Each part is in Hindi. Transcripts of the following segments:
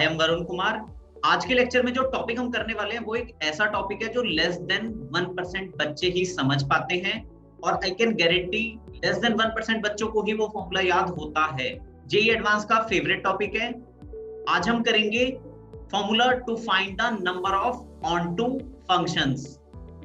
I am Varun Kumar. आज के लेक्चर में जो टॉपिक हम करने वाले हैं वो एक ऐसा टॉपिक है जो लेस देन 1% बच्चे ही समझ पाते हैं, और I can guarantee less than 1% बच्चों को ही वो फॉर्मूला याद होता है। जेईई एडवांस का फेवरेट टॉपिक है। आज हम करेंगे formula to find the number of onto functions.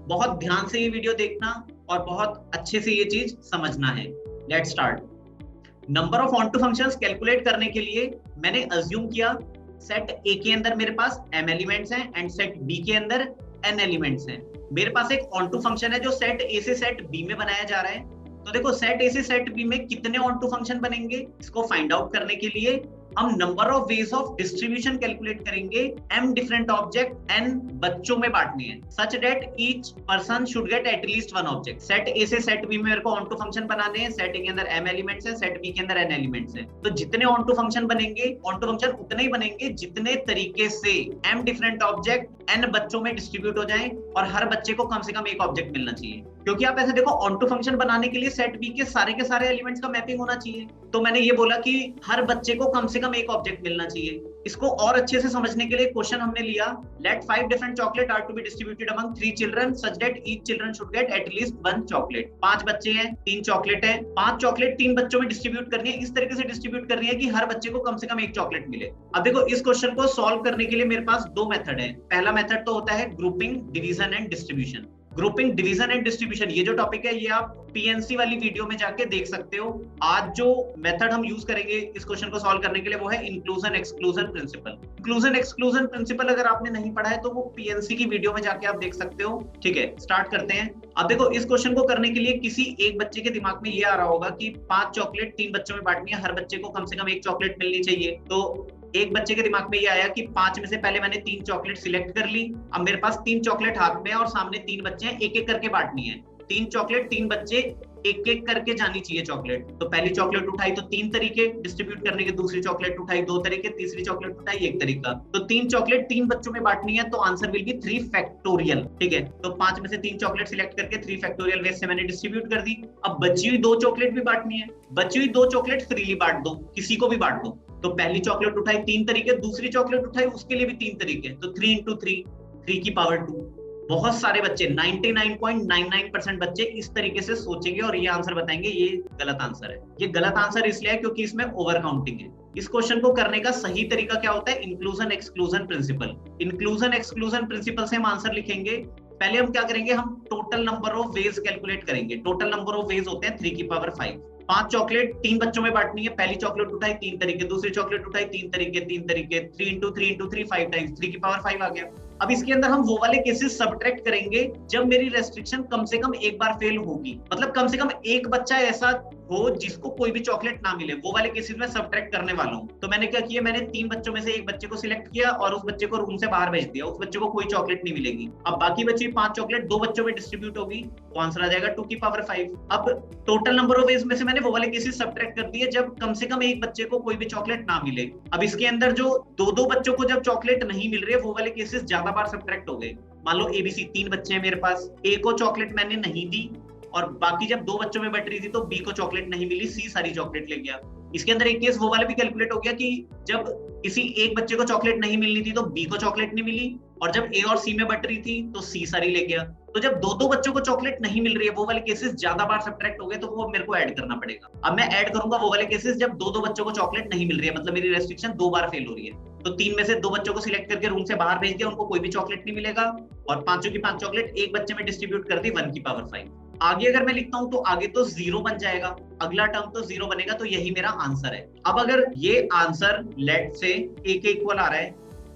बहुत ध्यान से ये वीडियो देखना और बहुत अच्छे से ये चीज समझना है। Let's start. Number of onto functions calculate करने के लिए मैंने अज्यूम किया सेट ए के अंदर मेरे पास m एलिमेंट्स हैं एंड सेट b के अंदर n एलिमेंट्स हैं। मेरे पास एक ऑनटू फंक्शन है जो सेट a से सेट b में बनाया जा रहा है। तो देखो सेट a से सेट b में कितने ऑनटू फंक्शन बनेंगे, इसको फाइंड आउट करने के लिए हम number of ways of distribution calculate करेंगे। m डिफरेंट ऑब्जेक्ट n बच्चों में बांटने हैं सच that each person should get at least one object. Set a से सेट b में मेरे को ऑनटू फंक्शन बनाने हैं। सेट a के अंदर m एलिमेंट्स हैं, सेट b के अंदर n एलिमेंट्स हैं। तो जितने ऑनटू फंक्शन बनेंगे, ऑनटू फंक्शन उतने ही बनेंगे जितने तरीके से m डिफरेंट ऑब्जेक्ट n बच्चों में डिस्ट्रीब्यूट हो जाएं और हर बच्चे को कम से कम एक ऑब्जेक्ट मिलना चाहिए। क्योंकि आप ऐसे देखो ऑनटू फंक्शन बनाने के लिए सेट b के सारे एलिमेंट्स का मैपिंग होना चाहिए। तो मैंने ये बोला कि हर बच्चे को कम से कम एक ऑब्जेक्ट मिलना चाहिए। इसको और अच्छे से समझने के लिए क्वेश्चन हमने लिया, let 5 different chocolate are to be distributed among 3 children such that each children should get at least 1 chocolate. 5 बच्चे हैं, 3 चॉकलेट है, 5 चॉकलेट 3 बच्चों में डिस्ट्रीब्यूट करनी है। इस तरीके से डिस्ट्रीब्यूट करनी है कि हर बच्चे को कम से कम एक चॉकलेट मिले। अब देखो इस क्वेश्चन को सॉल्व करने के लिए मेरे पास दो मेथड है। पहला मेथड तो होता है grouping, division and distribution. Grouping, division and distribution ये जो टॉपिक है ये आप पीएनसी वाली वीडियो में जाके देख सकते हो। आज जो मेथड हम यूज करेंगे इस क्वेश्चन को सॉल्व करने के लिए वो है inclusion exclusion principle. Inclusion exclusion principle अगर आपने नहीं पढ़ा है तो वो पीएनसी की वीडियो में जाके आप देख सकते हो। ठीक है, स्टार्ट करते हैं। अब देखो इस क्वेश्चन को करने के लिए किसी एक बच्चे के दिमाग में ये आ रहा होगा कि 5 चॉकलेट 3 बच्चों में बांटनी है, हर बच्चे को कम से कम एक चॉकलेट मिलनी चाहिए। तो एक बच्चे के दिमाग में ये आया कि 5 में से पहले मैंने 3 चॉकलेट सिलेक्ट कर ली। अब मेरे पास 3 चॉकलेट हाथ में है और सामने 3 बच्चे हैं, एक एक करके बांटनी है। 3 चॉकलेट 3 बच्चे एक एक करके जानी चाहिए चॉकलेट। तो पहली चॉकलेट उठाई तो 3 तरीके डिस्ट्रीब्यूट करने के, दूसरी चॉकलेट उठाई 2 तरीके, तीसरी चॉकलेट उठाई 1 तरीका। तो 3 चॉकलेट 3 बच्चों में बांटनी है तो आंसर विल बी 3 फैक्टोरियल। ठीक है, तो 5 में से 3 चॉकलेट सिलेक्ट करके 3 फैक्टोरियल वेज से मैंने डिस्ट्रीब्यूट कर दी। अब बची हुई 2 चॉकलेट भी बांटनी है। बची हुई 2 चॉकलेट फ्रीली बांट दो, किसी को भी बांट दो। तो पहली चॉकलेट उठाई 3 तरीके, दूसरी चॉकलेट उठाई उसके लिए भी 3 तरीके, तो 3 इंटू 3, 3 की पावर 2। बहुत सारे बच्चे 99.99% बच्चे इस तरीके से सोचेंगे और ये आंसर बताएंगे ये गलत आंसर है। ये गलत आंसर इसलिए है क्योंकि इसमें ओवर काउंटिंग है। इस क्वेश्चन को करने का सही तरीका क्या होता है? Inclusion exclusion principle. Inclusion exclusion principle से हम आंसर लिखेंगे। पहले हम क्या करेंगे, हम total number of ways calculate करेंगे। टोटल नंबर ऑफ वेज होते हैं 3 की पावर 5। 5 चॉकलेट 3 बच्चों में बांटनी है। पहली चॉकलेट उठाई 3 तरीके, दूसरी चॉकलेट उठाई 3 तरीके, 3 तरीके, 3 इंटू 3 इंटू 3 5 टाइम्स, 3 की पावर 5 आ गया। अब इसके अंदर हम वो वाले केसेस सबट्रैक्ट करेंगे जब मेरी रेस्ट्रिक्शन कम से कम एक बार फेल होगी, मतलब कम से कम एक बच्चा ऐसा हो जिसको कोई भी चॉकलेट ना मिले, वो वाले केसेस में सबट्रैक्ट करने वाला हूं। तो मैंने क्या किया, मैंने 3 बच्चों में से एक बच्चे को सिलेक्ट किया और उस बच्चे को रूम से बाहर भेज दिया। उस बच्चे को कोई चॉकलेट नहीं मिलेगी। अब बाकी बची 5 चॉकलेट 2 बच्चों में डिस्ट्रीब्यूट होगी तो आंसर आ जाएगा 2 की पावर 5। अब टोटल नंबर ऑफ वेज में से मैंने वो वाले केसेस सबट्रैक्ट कर दिए जब कम से कम एक बच्चे को कोई भी चॉकलेट ना मिले। अब इसके अंदर जो 2-2 बच्चों को जब चॉकलेट नहीं मिल रही है वो वाले केसेस ज्यादा बार सबट्रैक्ट हो गए। मान लो एबीसी 3 बच्चे हैं मेरे पास, ए को चॉकलेट मैंने नहीं दी और बाकी जब 2 बच्चों में बट रही थी तो बी को चॉकलेट नहीं मिली, सी सारी चॉकलेट ले गया। इसके अंदर एक केस वो वाला भी कैलकुलेट हो गया कि जब किसी एक बच्चे को चॉकलेट नहीं मिलनी थी तो बी को चॉकलेट नहीं मिली, और जब ए और सी में बट रही थी तो सी सारी ले गया। तो जब 2-2 बच्चों को चॉकलेट नहीं मिल रही है वो वाले केसेस ज्यादा बार सबट्रैक्ट हो गए तो वो मेरे को ऐड करना पड़ेगा। अब मैं ऐड करूंगा वो वाले केसेस जब 2-2 बच्चों को चॉकलेट नहीं मिल रही है, मतलब मेरी रेस्ट्रिक्शन 2 बार फेल हो रही है। तो 3 में से 2 बच्चों को सिलेक्ट करके रूम से बाहर भेज दिया, उनको कोई भी चॉकलेट नहीं मिलेगा, और 5 की 5 चॉकलेट एक बच्चे में डिस्ट्रीब्यूट कर दी 1 की पावर 5। आगे अगर मैं लिखता हूं तो आगे तो 0 बन जाएगा, अगला टर्म तो 0 बनेगा, तो यही मेरा आंसर है। अब अगर ये आंसर लेट से ए के इक्वल आ रहा है,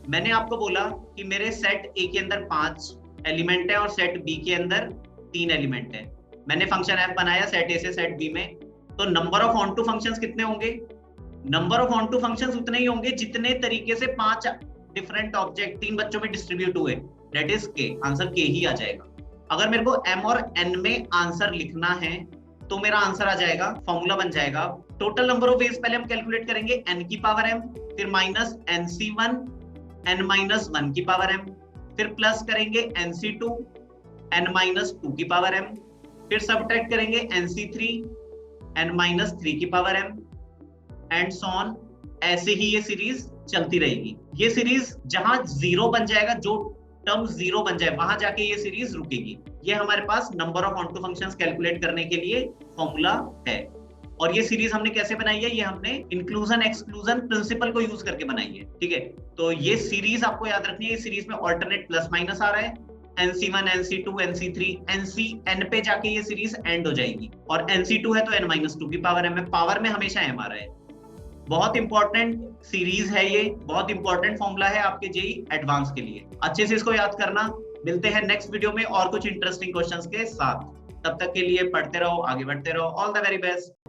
मैंने आपको बोला कि मेरे सेट ए के अंदर 5 एलिमेंट है और सेट बी के अंदर 3 एलिमेंट है। मैंने फंक्शन एफ बनाया सेट ए से सेट बी में, तो नंबर ऑफ ऑनटू फंक्शंस कितने होंगे? नंबर ऑफ ऑनटू फंक्शंस उतने ही होंगे जितने तरीके से 5 डिफरेंट ऑब्जेक्ट 3 बच्चों में डिस्ट्रीब्यूट हुए, दैट इज के। आंसर के ही आ जाएगा। अगर मेरे को m और n में आंसर लिखना है तो मेरा आंसर आ जाएगा, फॉर्मूला बन जाएगा। टोटल नंबर ऑफ वेज पहले हम कैलकुलेट करेंगे n की पावर m, फिर माइनस nc1 n माइनस 1 की पावर m, फिर प्लस करेंगे nc2 n माइनस 2 की पावर m, फिर सबट्रैक्ट करेंगे nc3 n माइनस 3 की power m, and so on. ऐसे ही ये सीरीज चलती रहेगी। ये सीरीज जहां जीरो बन जाएगा, जो टर्म जीरो बन जाए, वहां जाके ये सीरीज रुकेगी। ये हमारे पास number of onto functions calculate करने के लिए फॉर्मूला है। और ये सीरीज हमने कैसे बनाई है, ये हमने इंक्लूजन एक्सक्लूजन प्रिंसिपल को यूज करके बनाई है, ठीक है। तो ये सीरीज आपको याद रखनी है, इस सीरीज में ऑल्टरनेट प्लस माइनस आ रहा है, NC1 NC2 NC3 NCn पे जाके ये सीरीज एंड हो जाएगी, और NC2 है तो n-2 की पावर m है, पावर में हमेशा m आ रहा है। बहुत इंपॉर्टेंट सीरीज है ये, बहुत इंपॉर्टेंट फॉर्मूला है आपके जेई एडवांस के लिए, अच्छे से इसको याद करना। मिलते हैं नेक्स्ट वीडियो में और कुछ इंटरेस्टिंग क्वेश्चंस के साथ, तब तक के लिए पढ़ते रहो, आगे बढ़ते रहो। All the very best.